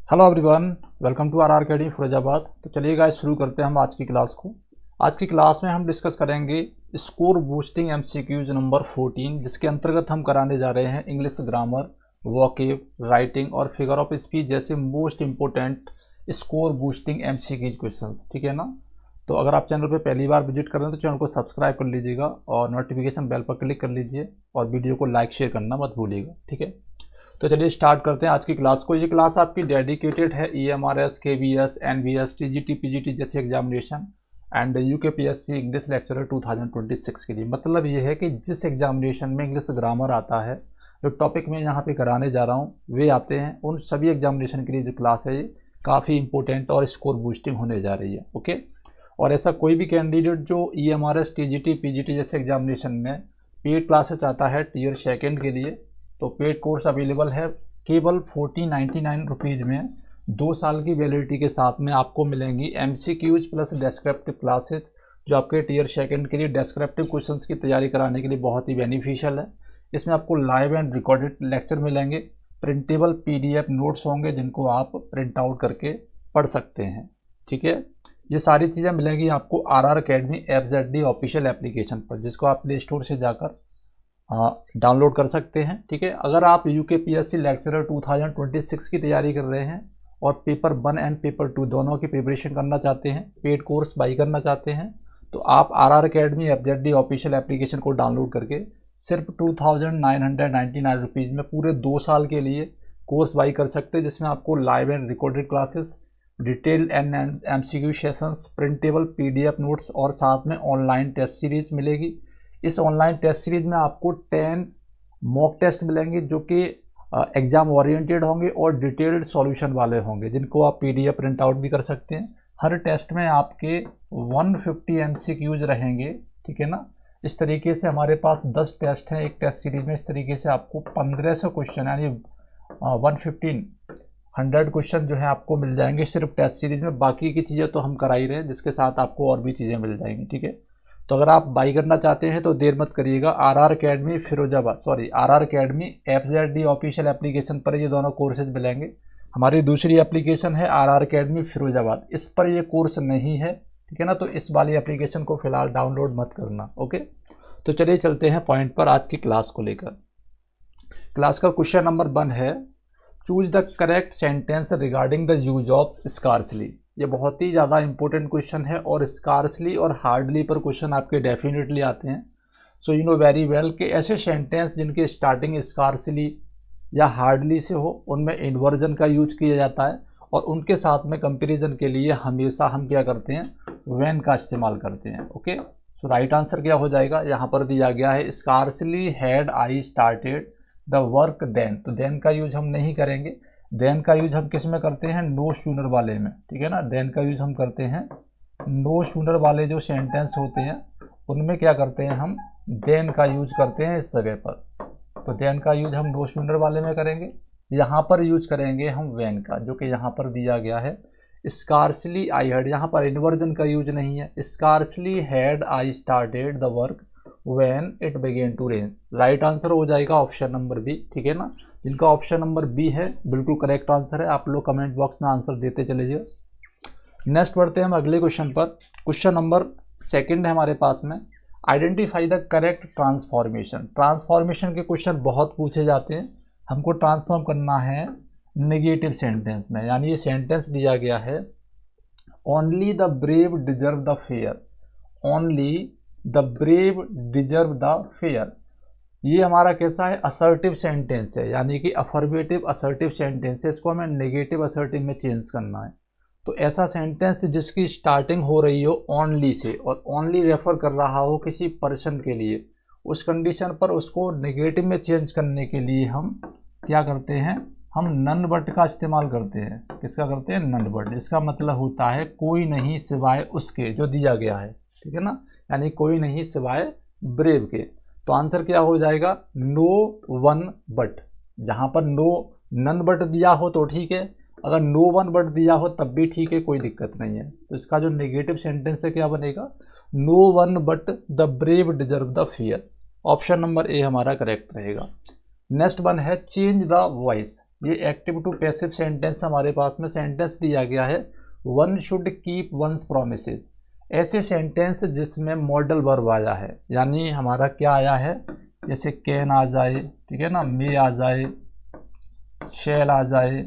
Hello everyone, welcome to R Academy Firozabad. तो चलिए guys शुरू करते हैं हम आज की क्लास को। आज की क्लास में हम डिस्कस करेंगे स्कोर बूस्टिंग एमसीक्यूज नंबर 14, जिसके अंतर्गत हम कराने जा रहे हैं इंग्लिश ग्रामर, वोकेब, राइटिंग और फिगर ऑफ स्पीच जैसे most important score boosting MCQs questions. ठीक है ना। तो अगर आप चैनल पर पहली बार विजिट कर रहे हैं तो चैनल को सब्सक्राइब कर लीजिएगा और नोटिफिकेशन बेल पर क्लिक कर लीजिए और वीडियो को लाइक शेयर करना मत भूलिएगा। ठीक है। तो चलिए स्टार्ट करते हैं आज की क्लास को। ये क्लास आपकी डेडिकेटेड है EMRS, KVS, NVS, TGT, PGT जैसे examination and UKPSC English lecturer 2026 के लिए। मतलब ये है कि जिस एग्जामिनेशन में इंग्लिश ग्रामर आता है, जो टॉपिक मैं यहाँ पे कराने जा रहा हूँ वे आते हैं, उन सभी एग्जामिनेशन के लिए जो क्लास है ये काफ़ी इंपॉर्टेंट और स्कोर बूस्टिंग होने जा रही है। ओके। और ऐसा कोई भी कैंडिडेट जो ईएमआरएस, टीजीटी, पीजीटी जैसे एग्जामिनेशन में पेड क्लासेस चाहता है टीयर सेकेंड के लिए, तो पेड कोर्स अवेलेबल है केवल 1499 रुपीज़ में। 2 साल की वैलिडिटी के साथ में आपको मिलेंगी एमसीक्यूज प्लस डेस्क्रिप्टिव क्लासेस, जो आपके टीयर सेकंड के लिए डेस्क्रिप्टिव क्वेश्चंस की तैयारी कराने के लिए बहुत ही बेनिफिशियल है। इसमें आपको लाइव एंड रिकॉर्डेड लेक्चर मिलेंगे, प्रिंटेबल पीडीएफ नोट्स होंगे जिनको आप प्रिंट आउट करके पढ़ सकते हैं। ठीक है। ये सारी चीज़ें मिलेंगी आपको R Academy FZD official application पर, जिसको आप प्ले स्टोर से जाकर डाउनलोड कर सकते हैं। ठीक है। अगर आप यूकेपीएससी लेक्चरर 2026 की तैयारी कर रहे हैं और पेपर 1 एंड पेपर 2 दोनों की प्रिपरेशन करना चाहते हैं, पेड कोर्स बाई करना चाहते हैं, तो आप R Academy FZD official application को डाउनलोड करके सिर्फ 2999 रुपीज़ में पूरे 2 साल के लिए कोर्स बाई कर सकते हैं, जिसमें आपको live and recorded classes, detailed and MCQ sessions, printable PDF notes और साथ में ऑनलाइन टेस्ट सीरीज मिलेगी। इस ऑनलाइन टेस्ट सीरीज में आपको 10 मॉक टेस्ट मिलेंगे जो कि एग्जाम ओरिएंटेड होंगे और डिटेल्ड सॉल्यूशन वाले होंगे, जिनको आप पीडीएफ प्रिंट आउट भी कर सकते हैं। हर टेस्ट में आपके 150 एमसीक्यूज रहेंगे। ठीक है ना। इस तरीके से हमारे पास 10 टेस्ट हैं एक टेस्ट सीरीज में। इस तरीके से आपको 1500 क्वेश्चन यानी 100 क्वेश्चन जो है आपको मिल जाएंगे सिर्फ टेस्ट सीरीज में। बाकी की चीज़ें तो हम करा ही रहे हैं, जिसके साथ आपको और भी चीज़ें मिल जाएंगी। ठीक है। तो अगर आप बाई करना चाहते हैं तो देर मत करिएगा। R Academy FZD official application पर ये दोनों कोर्सेज मिलेंगे। हमारी दूसरी एप्लीकेशन है आर अकेडमी फिरोजाबाद, इस पर ये कोर्स नहीं है। ठीक है ना। तो इस वाली एप्लीकेशन को फिलहाल डाउनलोड मत करना। ओके। तो चलिए चलते हैं पॉइंट पर आज की क्लास को लेकर। क्लास का क्वेश्चन नंबर 1 है, choose the correct sentence regarding the use of scarcely. ये बहुत ही ज़्यादा इंपॉर्टेंट क्वेश्चन है और स्कार्सली और हार्डली पर क्वेश्चन आपके डेफिनेटली आते हैं। So you know very well कि ऐसे सेंटेंस जिनके स्टार्टिंग स्कार्सली या हार्डली से हो, उनमें इन्वर्जन का यूज किया जाता है और उनके साथ में कंपैरिजन के लिए हमेशा हम क्या करते हैं, व्हेन का इस्तेमाल करते हैं। ओके। सो राइट आंसर क्या हो जाएगा, यहाँ पर दिया गया है scarcely had I started the work then. तो देन का यूज हम नहीं करेंगे। देन का यूज हम किस में करते हैं, नो सूनर वाले में। ठीक है ना। देन का यूज हम करते हैं नो सूनर वाले जो सेंटेंस होते हैं उनमें क्या करते हैं, हम देन का यूज करते हैं इस जगह पर। तो देन का यूज हम नो सूनर वाले में करेंगे। यहाँ पर यूज करेंगे हम व्हेन का, जो कि यहाँ पर दिया गया है स्कार्सली आई हैड। यहाँ पर इन्वर्जन का यूज नहीं है। Scarcely had I started the work when it began to rain. Right answer हो जाएगा ऑप्शन नंबर बी। ठीक है ना। जिनका ऑप्शन नंबर बी है बिल्कुल करेक्ट आंसर है। आप लोग कमेंट बॉक्स में आंसर देते चले जाइए। नेक्स्ट बढ़ते हैं हम अगले क्वेश्चन पर। क्वेश्चन नंबर 2 है हमारे पास में, identify the correct transformation. Transformation के क्वेश्चन बहुत पूछे जाते हैं। हमको ट्रांसफॉर्म करना है नेगेटिव सेंटेंस में, यानी ये सेंटेंस दिया गया है, only the brave deserve the fair. Only the brave deserve the fair. ये हमारा कैसा है, असर्टिव सेंटेंस है, यानी कि अफर्मेटिव असर्टिव सेंटेंस है। इसको हमें नेगेटिव असर्टिव में चेंज करना है। तो ऐसा सेंटेंस जिसकी स्टार्टिंग हो रही हो ओनली से और ओनली रेफर कर रहा हो किसी पर्सन के लिए, उस कंडीशन पर उसको नेगेटिव में चेंज करने के लिए हम क्या करते हैं, हम नन बट का इस्तेमाल करते हैं। किसका करते हैं, नन बट। इसका मतलब होता है कोई नहीं सिवाय उसके, जो दिया गया है। ठीक है ना। यानी कोई नहीं सिवाय ब्रेव के। तो आंसर क्या हो जाएगा, नो वन बट। जहाँ पर नो नन बट दिया हो तो ठीक है, अगर नो वन बट दिया हो तब भी ठीक है, कोई दिक्कत नहीं है। तो इसका जो नेगेटिव सेंटेंस है क्या बनेगा, no one but the brave deserve the fear. Option number A हमारा करेक्ट रहेगा। नेक्स्ट वन है चेंज द वॉइस। ये एक्टिव टू पैसिव सेंटेंस हमारे पास में सेंटेंस दिया गया है, one should keep one's promises. ऐसे सेंटेंस जिसमें मॉडल वर्ब आया है, यानी हमारा क्या आया है, जैसे कैन आ जाए, ठीक है ना, मे आ जाए, शैल आ जाए,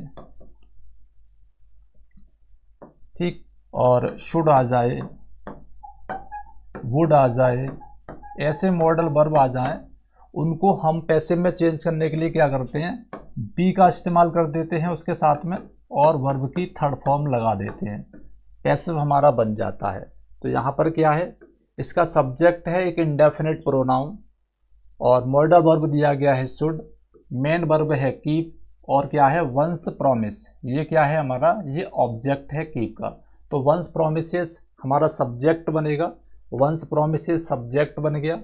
ठीक, और शुड आ जाए, वुड आ जाए, ऐसे मॉडल वर्ब आ जाएं, उनको हम पैसिव में चेंज करने के लिए क्या करते हैं, बी का इस्तेमाल कर देते हैं उसके साथ में, और वर्ब की थर्ड फॉर्म लगा देते हैं, पैसिव हमारा बन जाता है। तो यहाँ पर क्या है, इसका सब्जेक्ट है एक इंडेफिनिट प्रोनाउन, और मॉडल वर्ब दिया गया है शुड, मेन वर्ब है कीप, और क्या है, वंस प्रॉमिस। ये क्या है हमारा, ये ऑब्जेक्ट है कीप का। तो वंस प्रॉमिसेस हमारा सब्जेक्ट बनेगा, वंस प्रॉमिसेस सब्जेक्ट बन गया,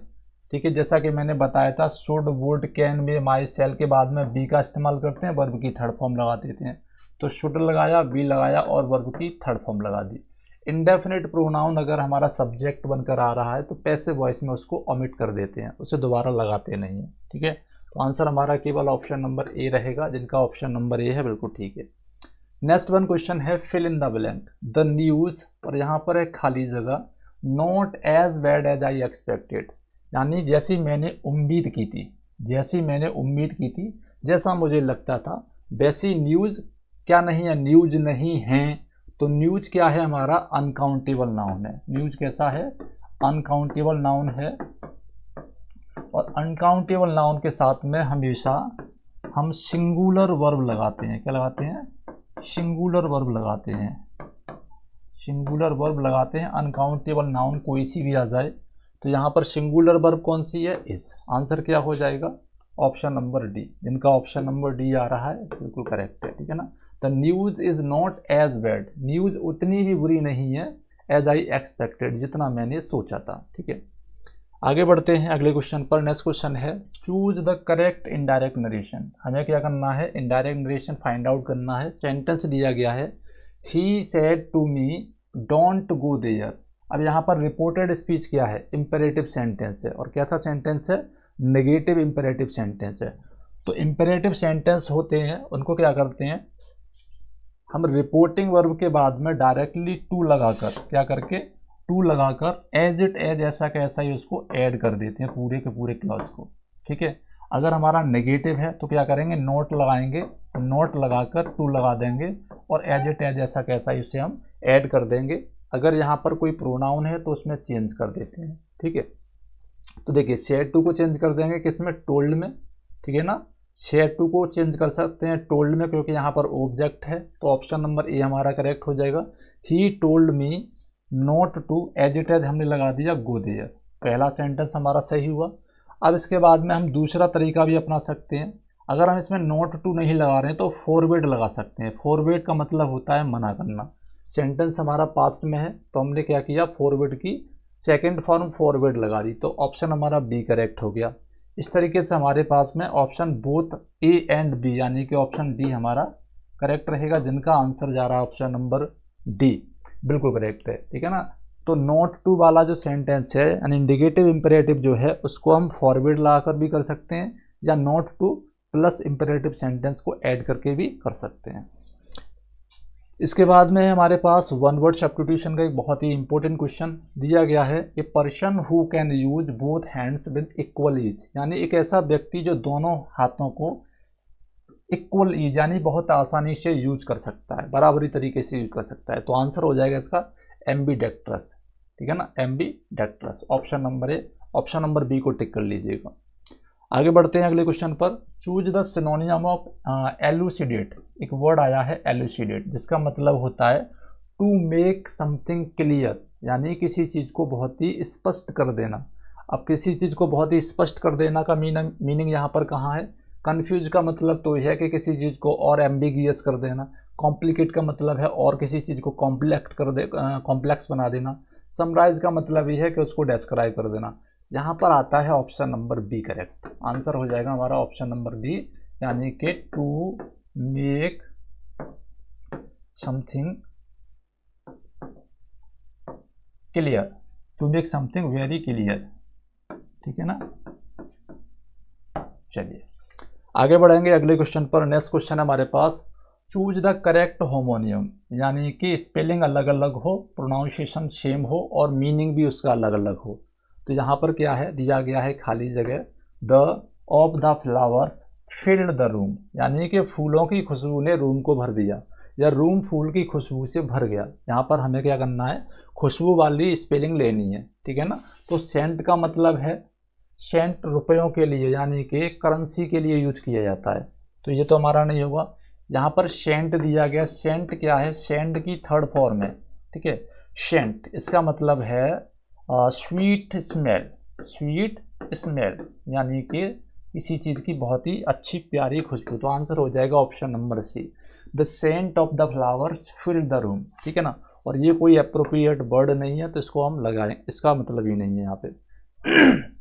ठीक है। जैसा कि मैंने बताया था, शुड, वुड, कैन, मे, माई, शैल के बाद में बी का इस्तेमाल करते हैं, वर्ब की थर्ड फॉर्म लगा देते हैं। तो शुड लगाया, बी लगाया, और वर्ब की थर्ड फॉर्म लगा दी। इंडेफिनिट प्रोनाउन अगर हमारा सब्जेक्ट बनकर आ रहा है तो पैसिव वॉइस में उसको ओमिट कर देते हैं, उसे दोबारा लगाते नहीं है, ठीक है। तो आंसर हमारा केवल ऑप्शन नंबर ए रहेगा, जिनका ऑप्शन नंबर ए है, बिल्कुल ठीक है। नेक्स्ट वन क्वेश्चन है, fill in the blank. The news, और यहाँ पर है खाली जगह, not as bad as I expected, यानी जैसी मैंने उम्मीद की थी, जैसी मैंने उम्मीद की थी, जैसा मुझे लगता था, वैसी न्यूज़ क्या नहीं है, न्यूज़ नहीं है। तो न्यूज़ क्या है हमारा, अनकाउंटेबल नाउन है। न्यूज़ कैसा है, अनकाउंटेबल नाउन है, और अनकाउंटेबल नाउन के साथ में हमेशा हम सिंगुलर वर्ब लगाते हैं। क्या लगाते हैं, सिंगुलर वर्ब लगाते हैं, सिंगुलर वर्ब लगाते हैं। अनकाउंटेबल नाउन कोई सी भी आ जाए, तो यहाँ पर सिंगुलर वर्ब कौन सी है, इस। आंसर क्या हो जाएगा, ऑप्शन नंबर डी, जिनका ऑप्शन नंबर डी आ रहा है, बिल्कुल करेक्ट है, ठीक है ना। The news is not as bad, news उतनी भी बुरी नहीं है, एज आई एक्सपेक्टेड, जितना मैंने सोचा था, ठीक है। आगे बढ़ते हैं अगले क्वेश्चन पर। नेक्स्ट क्वेश्चन है, choose the correct indirect narration. हमें क्या करना है, इनडायरेक्ट नरेशन फाइंड आउट करना है। सेंटेंस दिया गया है, he said to me don't go there. अब यहाँ पर रिपोर्टेड स्पीच क्या है, इंपेरेटिव सेंटेंस है, और क्या था सेंटेंस है, नेगेटिव इंपेरेटिव सेंटेंस है। तो इंपेरेटिव सेंटेंस होते हैं, उनको क्या करते हैं हम, रिपोर्टिंग वर्ब के बाद में डायरेक्टली टू लगाकर, क्या करके, टू लगाकर एज इट एज, ऐसा कैसा ही उसको ऐड कर देते हैं पूरे के पूरे क्लॉज को, ठीक है। अगर हमारा नेगेटिव है तो क्या करेंगे, नोट लगाएंगे, नोट लगाकर टू लगा देंगे, और एज इट एज, ऐसा कैसा ही उसे हम ऐड कर देंगे। अगर यहाँ पर कोई प्रोनाउन है तो उसमें चेंज कर देते हैं, ठीक है। तो देखिए, सेड टू को चेंज कर देंगे किसमें, टोल्ड में, ठीक है ना। शेयर टू को चेंज कर सकते हैं टोल्ड में, क्योंकि यहाँ पर ऑब्जेक्ट है, तो ऑप्शन नंबर ए हमारा करेक्ट हो जाएगा। He told me not to, as it as हमने लगा दिया गो देयर, पहला सेंटेंस हमारा सही हुआ। अब इसके बाद में हम दूसरा तरीका भी अपना सकते हैं। अगर हम इसमें नॉट टू नहीं लगा रहे हैं तो फॉरवर्ड लगा सकते हैं। फॉरवर्ड का मतलब होता है मना करना। सेंटेंस हमारा पास्ट में है, तो हमने क्या किया, फॉरवर्ड की सेकेंड फॉर्म फॉरवर्ड लगा दी, तो ऑप्शन हमारा बी करेक्ट हो गया। इस तरीके से हमारे पास में option both A and B, यानी कि ऑप्शन डी हमारा करेक्ट रहेगा, जिनका आंसर जा रहा है ऑप्शन नंबर डी, बिल्कुल करेक्ट है, ठीक है ना। तो नॉट टू वाला जो सेंटेंस है, यानी इंडिकेटिव इंपेरेटिव जो है, उसको हम फॉरवर्ड लगाकर भी कर सकते हैं, या not two plus imperative sentence को ऐड करके भी कर सकते हैं। इसके बाद में हमारे पास वन वर्ड सब्स्टिट्यूशन का एक बहुत ही इंपॉर्टेंट क्वेश्चन दिया गया है, a person who can use both hands with equal ease, यानी एक ऐसा व्यक्ति जो दोनों हाथों को इक्वल ईज, यानी बहुत आसानी से यूज कर सकता है, बराबरी तरीके से यूज कर सकता है। तो आंसर हो जाएगा इसका एम्बीडेक्ट्रस, ठीक है ना, ambidextrous, option number A. Option number B को टिक कर लीजिएगा। आगे बढ़ते हैं अगले क्वेश्चन पर। Choose the सिनोनियम of elucidate. एक वर्ड आया है एलुसिडेट, जिसका मतलब होता है टू मेक समथिंग क्लियर, यानी किसी चीज़ को बहुत ही स्पष्ट कर देना। अब किसी चीज़ को बहुत ही स्पष्ट कर देना का मीनिंग यहाँ पर कहाँ है, कन्फ्यूज का मतलब तो यह है कि किसी चीज़ को और एम्बिगियस कर देना, कॉम्प्लिकेट का मतलब है और किसी चीज़ को कॉम्प्लेक्स बना देना, समराइज का मतलब यह है कि उसको डिस्क्राइब कर देना। यहाँ पर आता है option number B correct, answer हो जाएगा हमारा ऑप्शन नंबर बी, यानी कि to make something clear, to make something very clear, ठीक है ना। चलिए आगे बढ़ेंगे अगले क्वेश्चन पर। नेक्स्ट क्वेश्चन है हमारे पास, चूज द करेक्ट होमोनियम, यानी कि स्पेलिंग अलग अलग हो, प्रोनाउंसिएशन सेम हो और मीनिंग भी उसका अलग अलग हो। तो यहाँ पर क्या है दिया गया है खाली जगह, the of the flowers filled the room, यानी कि फूलों की खुशबू ने रूम को भर दिया या रूम फूल की खुशबू से भर गया। यहाँ पर हमें क्या करना है, खुशबू वाली स्पेलिंग लेनी है, ठीक है ना। तो सेंट का मतलब है, सेंट रुपयों के लिए यानी कि करेंसी के लिए यूज किया जाता है, तो ये तो हमारा नहीं होगा। यहाँ पर सेंट दिया गया, सेंट क्या है, सेंट की थर्ड फॉर्म है, ठीक है। सेंट इसका मतलब है स्वीट स्मेल, स्वीट स्मेल यानी कि किसी चीज़ की बहुत ही अच्छी प्यारी खुशबू। तो आंसर हो जाएगा option number C, the scent of the flowers fill the room, ठीक है ना। और ये कोई अप्रोप्रिएट वर्ड नहीं है तो इसको हम लगाएं, इसका मतलब ही नहीं है यहाँ पे।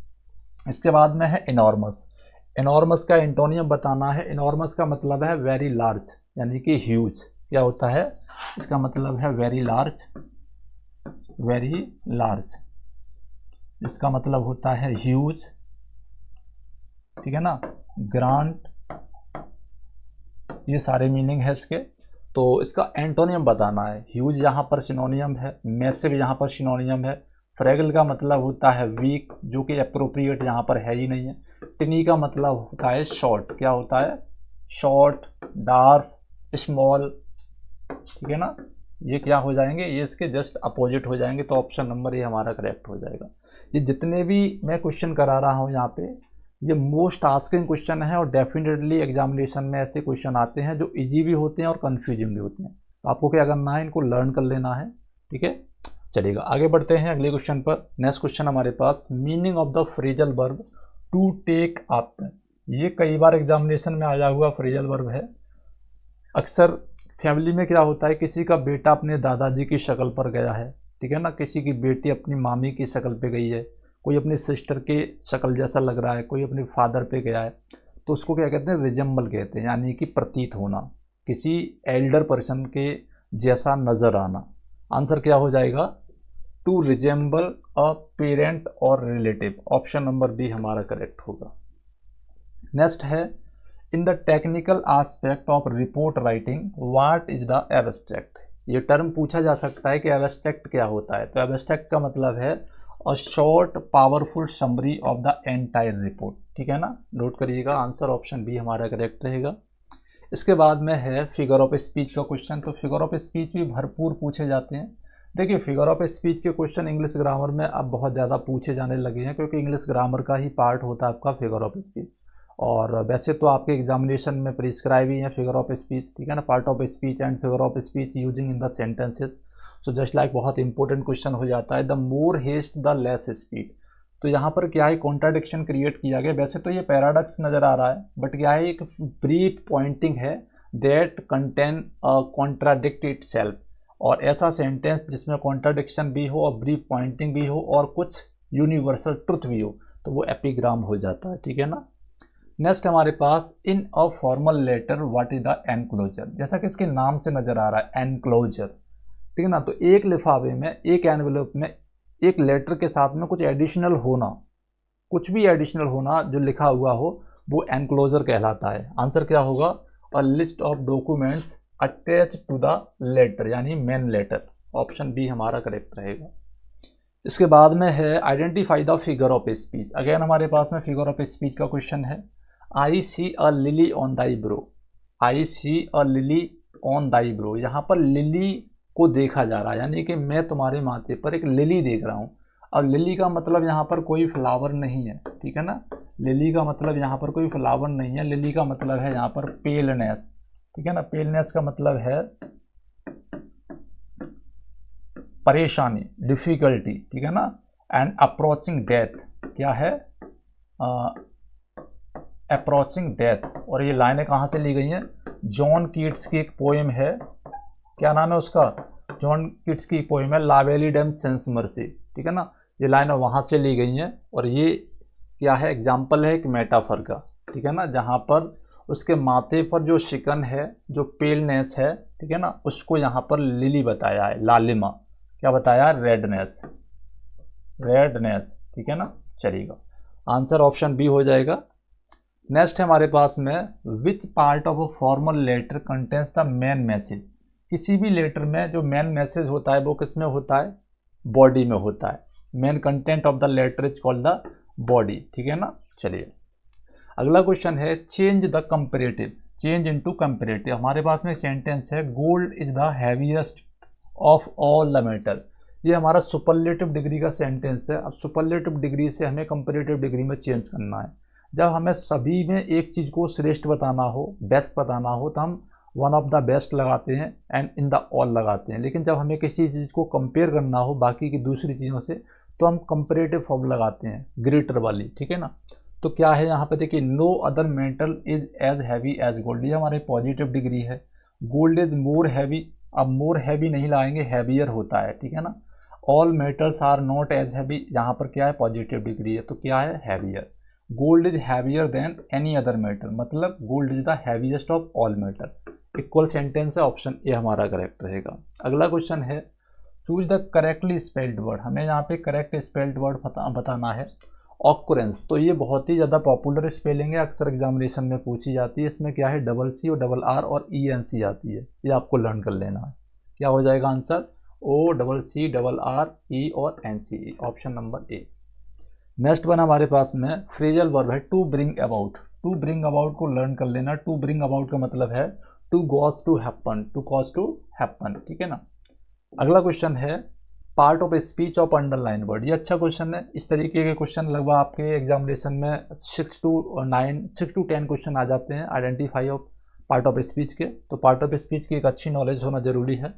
इसके बाद में है इनॉर्मस। इनॉर्मस का एंटोनियम बताना है। इनॉर्मस का मतलब है वेरी लार्ज यानी कि ह्यूज। क्या होता है, इसका मतलब है वेरी लार्ज, वेरी लार्ज, इसका मतलब होता है ह्यूज, ठीक है ना, ग्रांट, ये सारे मीनिंग है इसके। तो इसका एंटोनियम बताना है। ह्यूज यहाँ पर सिनोनियम है, मैसिव यहाँ पर सिनोनियम है, फ्रेगल का मतलब होता है वीक, जो कि अप्रोप्रिएट यहाँ पर है ही नहीं है। टिनी का मतलब होता है शॉर्ट, क्या होता है, शॉर्ट, डार्क, स्मॉल, ठीक है ना। ये क्या हो जाएंगे, ये इसके जस्ट अपोजिट हो जाएंगे। तो ऑप्शन नंबर ये हमारा करेक्ट हो जाएगा। ये जितने भी मैं क्वेश्चन करा रहा हूँ यहाँ पे, ये मोस्ट आस्किंग क्वेश्चन है और डेफिनेटली एग्जामिनेशन में ऐसे क्वेश्चन आते हैं जो इजी भी होते हैं और कन्फ्यूजिंग भी होते हैं। तो आपको क्या करना है, इनको लर्न कर लेना है, ठीक है। चलिएगा आगे बढ़ते हैं अगले क्वेश्चन पर। नेक्स्ट क्वेश्चन हमारे पास, meaning of the phrasal verb to take after. ये कई बार एग्जामिनेशन में आया हुआ फ्रेजल वर्ब है। अक्सर फैमिली में क्या होता है, किसी का बेटा अपने दादाजी की शक्ल पर गया है, ठीक है ना, किसी की बेटी अपनी मामी की शक्ल पे गई है, कोई अपनी सिस्टर के शक्ल जैसा लग रहा है, कोई अपने फादर पे गया है, तो उसको क्या कहते हैं, रिजेंबल कहते हैं, यानी कि प्रतीत होना, किसी एल्डर पर्सन के जैसा नजर आना। आंसर क्या हो जाएगा, टू रिजेंबल अ पेरेंट और रिलेटिव। ऑप्शन नंबर बी हमारा करेक्ट होगा। नेक्स्ट है, in the technical aspect of report writing what is the abstract. ये टर्म पूछा जा सकता है कि एब्स्ट्रैक्ट क्या होता है। तो एब्स्ट्रैक्ट का मतलब है a short powerful summary of the entire report, ठीक है ना, नोट करिएगा। आंसर ऑप्शन बी हमारा करेक्ट रहेगा। इसके बाद में है फिगर ऑफ स्पीच का क्वेश्चन। तो फिगर ऑफ स्पीच भी भरपूर पूछे जाते हैं। देखिए फिगर ऑफ स्पीच के क्वेश्चन इंग्लिश ग्रामर में अब बहुत ज़्यादा पूछे जाने लगे हैं, क्योंकि इंग्लिश ग्रामर का ही पार्ट होता है आपका फिगर ऑफ स्पीच। और वैसे तो आपके एग्जामिनेशन में प्रिस्क्राइब ही है फिगर ऑफ स्पीच, ठीक है ना, part of speech and figure of speech using in the sentences. So just like बहुत इंपॉर्टेंट क्वेश्चन हो जाता है, the more haste the less speed. तो यहाँ पर क्या है, कॉन्ट्राडिक्शन क्रिएट किया गया। वैसे तो ये पैराडॉक्स नज़र आ रहा है, बट क्या है, एक ब्रीफ पॉइंटिंग है that contain a contradict itself. और ऐसा सेंटेंस जिसमें कॉन्ट्राडिक्शन भी हो और ब्रीफ पॉइंटिंग भी हो और कुछ यूनिवर्सल ट्रुथ भी हो, तो वो एपिग्राम हो जाता है, ठीक है ना। नेक्स्ट हमारे पास, in a formal letter what is the enclosure. जैसा कि इसके नाम से नजर आ रहा है एनक्लोजर, ठीक है ना। तो एक लिफाफे में, एक एनवेलप में, एक लेटर के साथ में कुछ एडिशनल होना, कुछ भी एडिशनल होना जो लिखा हुआ हो, वो एनक्लोजर कहलाता है। आंसर क्या होगा, a list of documents attach to the letter, यानी मेन लेटर। ऑप्शन बी हमारा करेक्ट रहेगा। इसके बाद में है identify the figure of speech. Again हमारे पास में फिगर ऑफ स्पीच का क्वेश्चन है। I see a lily on thy brow, I see a lily on thy brow. यहाँ पर लिली को देखा जा रहा है, यानी कि मैं तुम्हारे माथे पर एक लिली देख रहा हूँ। अब लिली का मतलब यहाँ पर कोई फ्लावर नहीं है, ठीक है ना। लिली का मतलब यहाँ पर कोई फ्लावर नहीं है। लिली का मतलब है यहाँ पर पेलनेस, ठीक है ना। पेलनेस का मतलब है परेशानी, डिफिकल्टी, ठीक है ना। एंड अप्रोचिंग डेथ, क्या है, अप्रोचिंग डेथ। और ये लाइनें कहाँ से ली गई हैं, जॉन कीट्स की एक पोएम है, क्या नाम है उसका, जॉन कीट्स की पोएम है लावेली डेम सेंस मर्सी, ठीक है ना। ये लाइनें वहाँ से ली गई हैं। और ये क्या है, एग्जाम्पल है एक मेटाफर का, ठीक है ना, जहाँ पर उसके माथे पर जो शिकन है, जो पेलनेस है, ठीक है ना, उसको यहाँ पर लिली बताया है, लालिमा। क्या बताया, रेडनेस, रेडनेस, ठीक है ना। चलिएगा आंसर ऑप्शन बी हो जाएगा। नेक्स्ट है हमारे पास में which part of a formal letter contains the main message. किसी भी लेटर में जो मेन मैसेज होता है वो किस में होता है, बॉडी में होता है। Main content of the letter is called the body, ठीक है ना। चलिए अगला क्वेश्चन है change the comparative, change into comparative. हमारे पास में सेंटेंस है gold is the heaviest of all the metal. ये हमारा सुपरलेटिव डिग्री का सेंटेंस है। अब सुपरलेटिव डिग्री से हमें कंपेरेटिव डिग्री में चेंज करना है। जब हमें सभी में एक चीज़ को श्रेष्ठ बताना हो, बेस्ट बताना हो, तो हम वन ऑफ द बेस्ट लगाते हैं एंड इन द ऑल लगाते हैं। लेकिन जब हमें किसी चीज़ को कंपेयर करना हो बाकी की दूसरी चीज़ों से तो हम कंपेरेटिव फॉर्म लगाते हैं, ग्रेटर वाली, ठीक है ना। तो क्या है यहाँ पे देखिए, no other metal is as heavy as gold. ये हमारी पॉजिटिव डिग्री है। गोल्ड इज मोर हैवी, अब मोर हैवी नहीं लाएंगे, हैवियर होता है, ठीक है ना। All metals are not as heavy, यहाँ पर क्या है, पॉजिटिव डिग्री है, तो क्या है, heavier. Gold is heavier than any other metal, मतलब gold is the heaviest of all metal. Equal sentence है, ऑप्शन ए हमारा करेक्ट रहेगा। अगला क्वेश्चन है choose the correctly spelled word. हमें यहाँ पे करेक्ट स्पेल्ड वर्ड बताना है। ऑक्युरेंस, तो ये बहुत ही ज़्यादा पॉपुलर स्पेलिंग है, अक्सर एग्जामिनेशन में पूछी जाती है। इसमें क्या है, डबल सी और डबल आर और ई एन सी आती है, ये आपको लर्न कर लेना है। क्या हो जाएगा answer, O double C double R E और N C, option number A. Next one हमारे पास में फ्रेजल वर्ब है to bring about. To bring about को लर्न कर लेना। टू ब्रिंग अबाउट का मतलब है to cause to happen, to cause to happen, ठीक है ना। अगला क्वेश्चन है part of speech of underline word. ये अच्छा क्वेश्चन है। इस तरीके के क्वेश्चन लगभग आपके एग्जामिनेशन में 6 to 10 क्वेश्चन आ जाते हैं identify of part of speech के। तो पार्ट ऑफ स्पीच की एक अच्छी नॉलेज होना जरूरी है।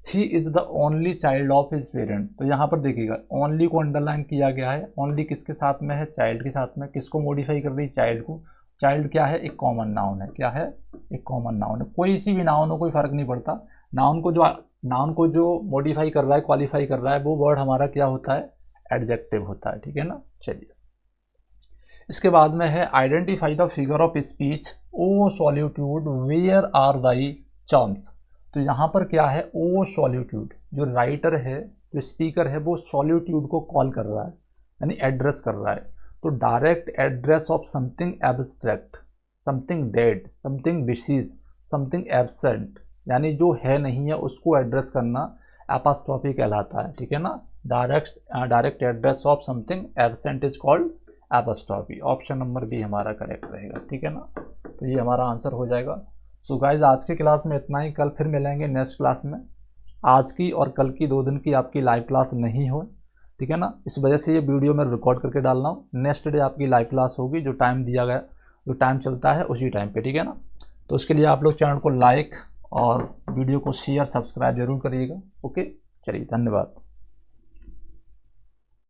He is the only child of his parent. तो यहाँ पर देखिएगा ओनली को अंडरलाइन किया गया है। ओनली किसके साथ में है, चाइल्ड के साथ में। किसको मॉडिफाई कर रही, चाइल्ड को। चाइल्ड क्या है, एक कॉमन नाउन है। क्या है, एक कॉमन नाउन है। कोई सी भी नाउन हो, कोई फर्क नहीं पड़ता। नाउन को जो मॉडिफाई कर रहा है, क्वालिफाई कर रहा है, वो वर्ड हमारा क्या होता है, एडजेक्टिव होता है, ठीक है ना। चलिए इसके बाद में है identify the figure of speech O solitude where are thy charms. तो यहाँ पर क्या है, ओ सॉलिट्यूड, जो राइटर है, जो स्पीकर है, वो सॉलिट्यूड को कॉल कर रहा है, यानी एड्रेस कर रहा है। तो direct address of something abstract, something dead, something disease, something absent, यानी जो है नहीं है उसको एड्रेस करना एपॉस्ट्रोफी कहलाता है, ठीक है ना। Direct address of something absent is called apostrophe. Option number B हमारा करेक्ट रहेगा, ठीक है ना। तो ये हमारा आंसर हो जाएगा। सो गाइज आज की क्लास में इतना ही। कल फिर मिलेंगे नेक्स्ट क्लास में। आज की और कल की 2 दिन की आपकी लाइव क्लास नहीं हो, ठीक है ना। इस वजह से ये वीडियो मैं रिकॉर्ड करके डाल रहा हूँ। नेक्स्ट डे आपकी लाइव क्लास होगी, जो टाइम दिया गया, जो टाइम चलता है उसी टाइम पे, ठीक है ना। तो उसके लिए आप लोग चैनल को लाइक और वीडियो को शेयर सब्सक्राइब जरूर करिएगा। ओके, चलिए धन्यवाद।